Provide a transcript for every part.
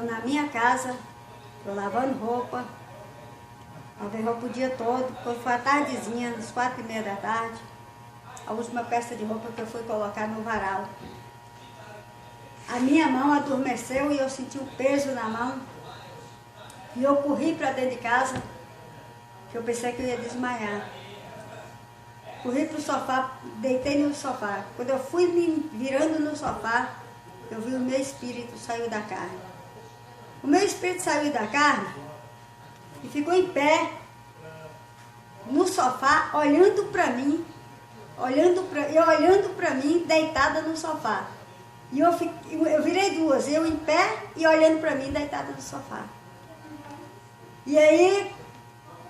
na minha casa, eu lavando roupa, lavei roupa o dia todo. Quando foi a tardezinha, às 4h30 da tarde, a última peça de roupa que eu fui colocar no varal. A minha mão adormeceu e eu senti um peso na mão. E eu corri para dentro de casa, que eu pensei que eu ia desmaiar. Corri para o sofá, deitei no sofá. Quando eu fui me virando no sofá, eu vi o meu espírito saiu da carne. O meu espírito saiu da carne e ficou em pé no sofá, olhando para mim, olhando para mim, deitada no sofá. E eu virei duas, eu em pé e olhando para mim, deitada no sofá. E aí,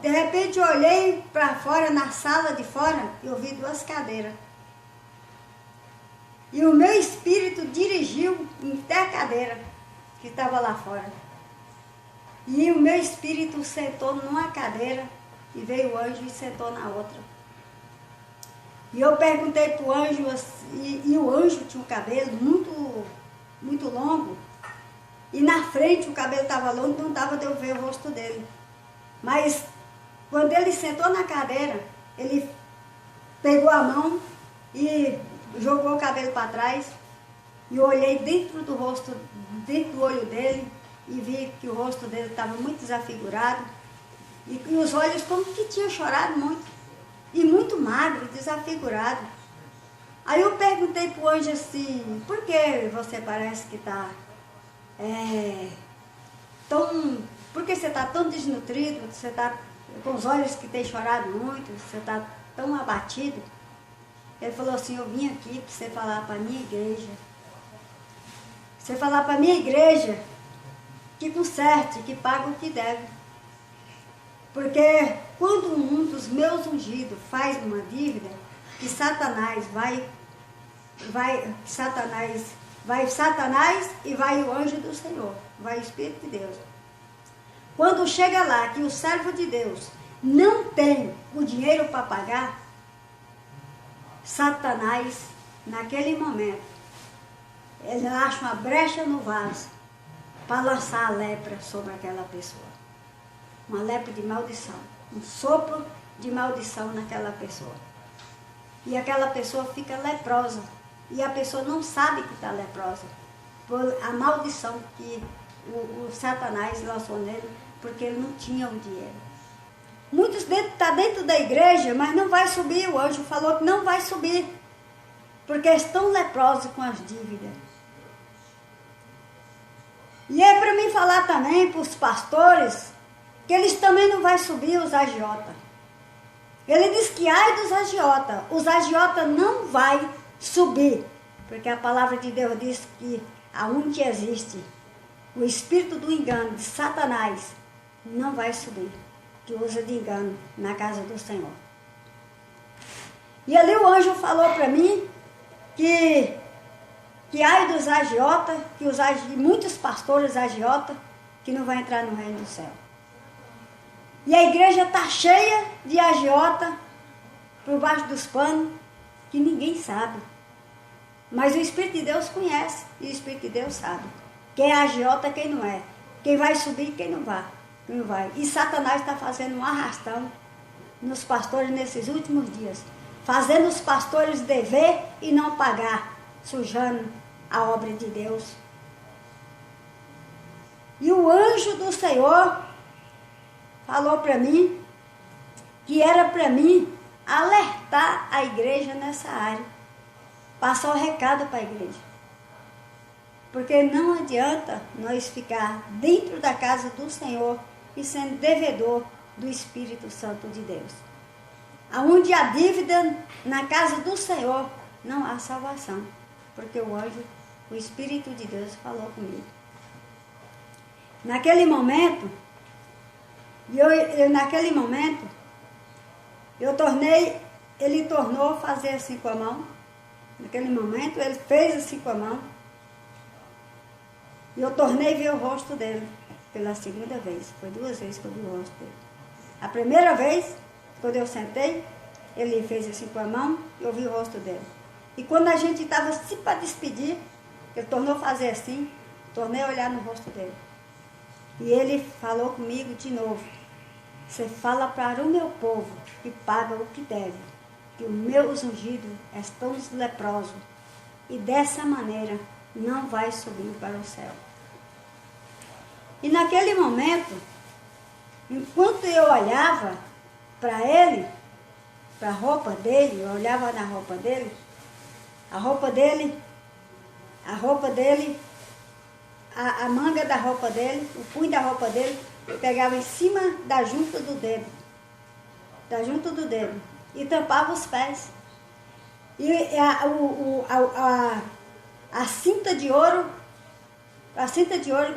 de repente, eu olhei para fora, na sala de fora, e eu vi 2 cadeiras. E o meu espírito dirigiu até a cadeira que estava lá fora. E o meu espírito sentou numa cadeira e veio o anjo e sentou na outra. E eu perguntei para o anjo, e o anjo tinha um cabelo muito longo. E na frente o cabelo estava longo, não dava de eu ver o rosto dele. Mas quando ele sentou na cadeira, ele pegou a mão e jogou o cabelo para trás. E eu olhei dentro do rosto, dentro do olho dele, e vi que o rosto dele estava muito desafigurado. E os olhos como que tinha chorado muito. E muito magro, desafigurado. Aí eu perguntei para o anjo assim, por que você parece que está por que você está tão desnutrido, você está com os olhos que tem chorado muito, você está tão abatido? Ele falou assim, eu vim aqui para você falar para a minha igreja. Você falar para a minha igreja que conserte, que paga o que deve. Porque quando um dos meus ungidos faz uma dívida, que Satanás e vai o anjo do Senhor, vai o Espírito de Deus. Quando chega lá que o servo de Deus não tem o dinheiro para pagar, Satanás, naquele momento, ele acha uma brecha no vaso para lançar a lepra sobre aquela pessoa. Uma lepra de maldição, um sopro de maldição naquela pessoa. E aquela pessoa fica leprosa. E a pessoa não sabe que está leprosa. Por a maldição que o Satanás lançou nele, porque ele não tinha o dinheiro. Muitos estão dentro da igreja, mas não vai subir. O anjo falou que não vai subir. Porque estão leprosos com as dívidas. E é para mim falar também para os pastores, que eles também não vão subir, os agiotas. Ele diz que ai dos agiotas, os agiotas não vai subir, porque a palavra de Deus diz que aonde existe o espírito do engano de Satanás, não vai subir, que usa de engano na casa do Senhor. E ali o anjo falou para mim que ai dos agiotas, muitos pastores agiotas, que não vão entrar no reino do céu. E a igreja está cheia de agiota por baixo dos panos, que ninguém sabe. Mas o Espírito de Deus conhece, e o Espírito de Deus sabe. Quem é agiota, quem não é. Quem vai subir e quem não vai. Não vai. E Satanás está fazendo um arrastão nos pastores nesses últimos dias. Fazendo os pastores dever e não pagar, sujando a obra de Deus. E o anjo do Senhor falou para mim que era para mim alertar a igreja nessa área, passar o recado para a igreja. Porque não adianta nós ficar dentro da casa do Senhor e sendo devedor do Espírito Santo de Deus. Aonde há dívida na casa do Senhor, não há salvação. Porque o anjo, o Espírito de Deus falou comigo. Naquele momento, ele tornou fazer assim com a mão. Naquele momento, ele fez assim com a mão. E eu tornei ver o rosto dele pela segunda vez. Foi 2 vezes que eu vi o rosto dele. A primeira vez, quando eu sentei, ele fez assim com a mão e eu vi o rosto dele. E quando a gente estava assim para despedir, ele tornou fazer assim, tornei a olhar no rosto dele. E ele falou comigo de novo. Você fala para o meu povo que paga o que deve, que os meus ungidos estão os leprosos. E dessa maneira não vai subir para o céu. E naquele momento, enquanto eu olhava para ele, para a roupa dele, eu olhava na roupa dele, a manga da roupa dele, o punho da roupa dele, eu pegava em cima da junta do dedo, e tampava os pés. E a cinta de ouro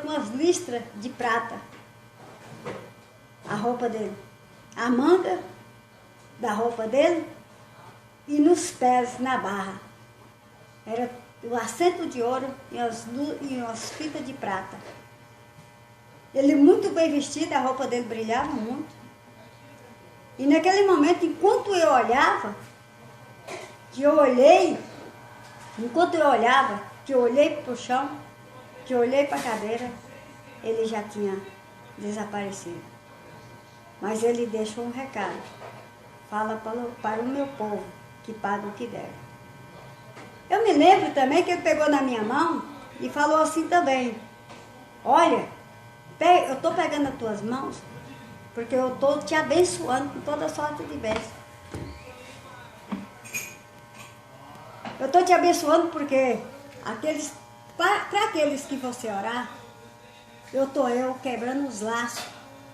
com as listras de prata, a roupa dele, a manga da roupa dele e nos pés, na barra, era o assento de ouro e as fitas de prata. Ele muito bem vestido, a roupa dele brilhava muito. E naquele momento, enquanto eu olhava, que eu olhei para o chão, que eu olhei para a cadeira, ele já tinha desaparecido. Mas ele deixou um recado. Fala para o meu povo que paga o que deve. Eu me lembro também que ele pegou na minha mão e falou assim também. Olha, eu estou pegando as tuas mãos porque eu estou te abençoando com toda sorte de bênção. Eu estou te abençoando porque para aqueles que você orar, eu estou quebrando os laços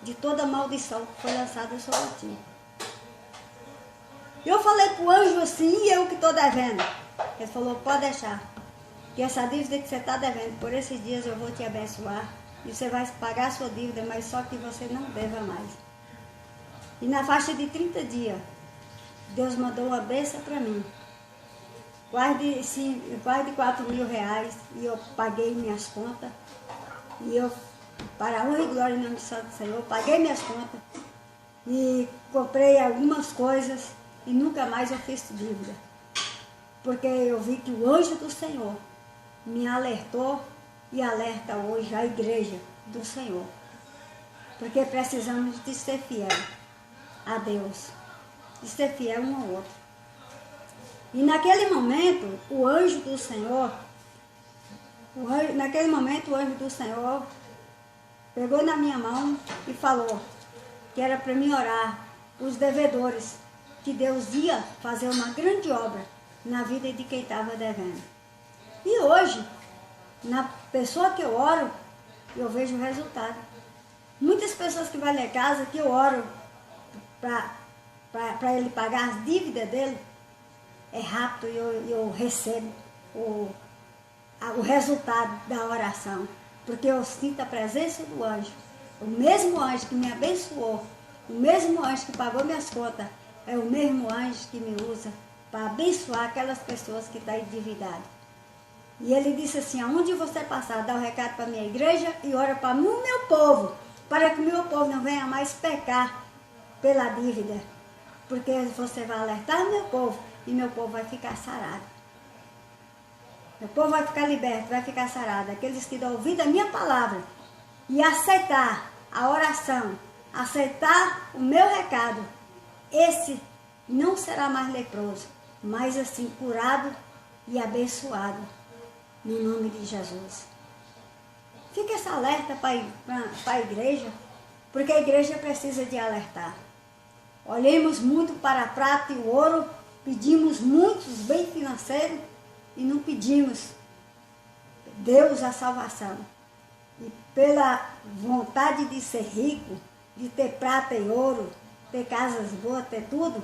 de toda maldição que foi lançada sobre ti. Eu falei para o anjo assim, e eu que estou devendo. Ele falou, pode deixar, que essa dívida que você está devendo, por esses dias eu vou te abençoar, e você vai pagar a sua dívida, mas só que você não deva mais. E na faixa de 30 dias, Deus mandou uma bênção para mim. Quase de 4 mil reais, e eu paguei minhas contas, e eu, para a honra e glória em nome do Santo Senhor, paguei minhas contas, e comprei algumas coisas, e nunca mais eu fiz dívida. Porque eu vi que o anjo do Senhor me alertou e alerta hoje a igreja do Senhor. Porque precisamos de ser fiel a Deus, de ser fiel um ao outro. E naquele momento, o anjo do Senhor pegou na minha mão e falou que era para mim orar os devedores, que Deus ia fazer uma grande obra na vida de quem estava devendo. E hoje, na pessoa que eu oro, eu vejo o resultado. Muitas pessoas que vão lá em casa, que eu oro para ele pagar as dívidas dele, é rápido e eu recebo o resultado da oração. Porque eu sinto a presença do anjo. O mesmo anjo que me abençoou, o mesmo anjo que pagou minhas contas, é o mesmo anjo que me usa para abençoar aquelas pessoas que estão endividadas. E ele disse assim, aonde você passar, dá o recado para a minha igreja e ora para o meu povo, para que o meu povo não venha mais pecar pela dívida. Porque você vai alertar o meu povo e meu povo vai ficar sarado. Meu povo vai ficar liberto, vai ficar sarado. Aqueles que dão ouvido à minha palavra e aceitar a oração, aceitar o meu recado, esse não será mais leproso, mas assim curado e abençoado, no nome de Jesus. Fica esse alerta para a igreja, porque a igreja precisa de alertar. Olhemos muito para a prata e o ouro, pedimos muitos bens financeiros e não pedimos Deus a salvação. E pela vontade de ser rico, de ter prata e ouro, ter casas boas, ter tudo,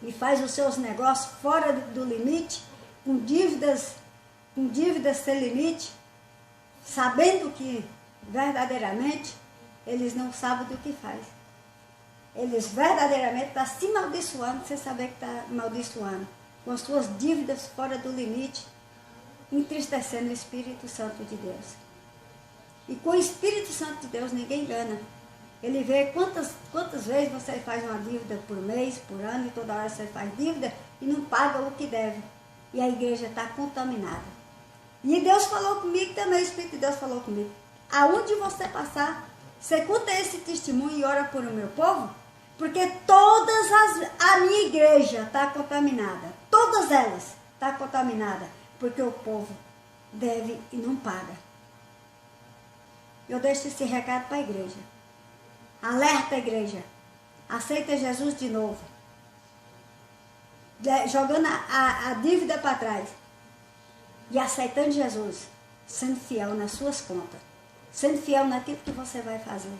e faz os seus negócios fora do limite, com dívidas sem limite, sabendo que verdadeiramente eles não sabem do que faz. Eles verdadeiramente estão se amaldiçoando sem saber que está amaldiçoando, com as suas dívidas fora do limite, entristecendo o Espírito Santo de Deus. E com o Espírito Santo de Deus ninguém engana. Ele vê quantas vezes você faz uma dívida por mês, por ano, e toda hora você faz dívida e não paga o que deve. E a igreja está contaminada. E Deus falou comigo também, o Espírito de Deus falou comigo. Aonde você passar, Você conta esse testemunho e ora por o meu povo? Porque a minha igreja está contaminada. Todas elas estão contaminadas. Porque o povo deve e não paga. Eu deixo esse recado para a igreja. Alerta a igreja. Aceita Jesus de novo. Jogando a dívida para trás. E aceitando Jesus. Sendo fiel nas suas contas. Sendo fiel naquilo que você vai fazer.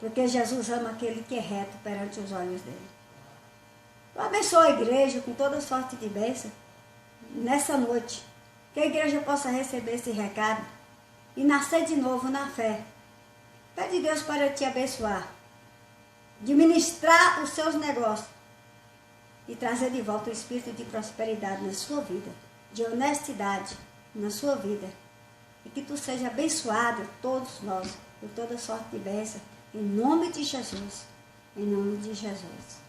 Porque Jesus ama aquele que é reto perante os olhos dele. Eu abençoo a igreja com toda sorte de bênção. Nessa noite. Que a igreja possa receber esse recado. E nascer de novo na fé. Pede Deus para te abençoar. De ministrar os seus negócios. E trazer de volta o espírito de prosperidade na sua vida. De honestidade na sua vida. E que tu seja abençoado, todos nós, por toda sorte de bênção. Em nome de Jesus. Em nome de Jesus.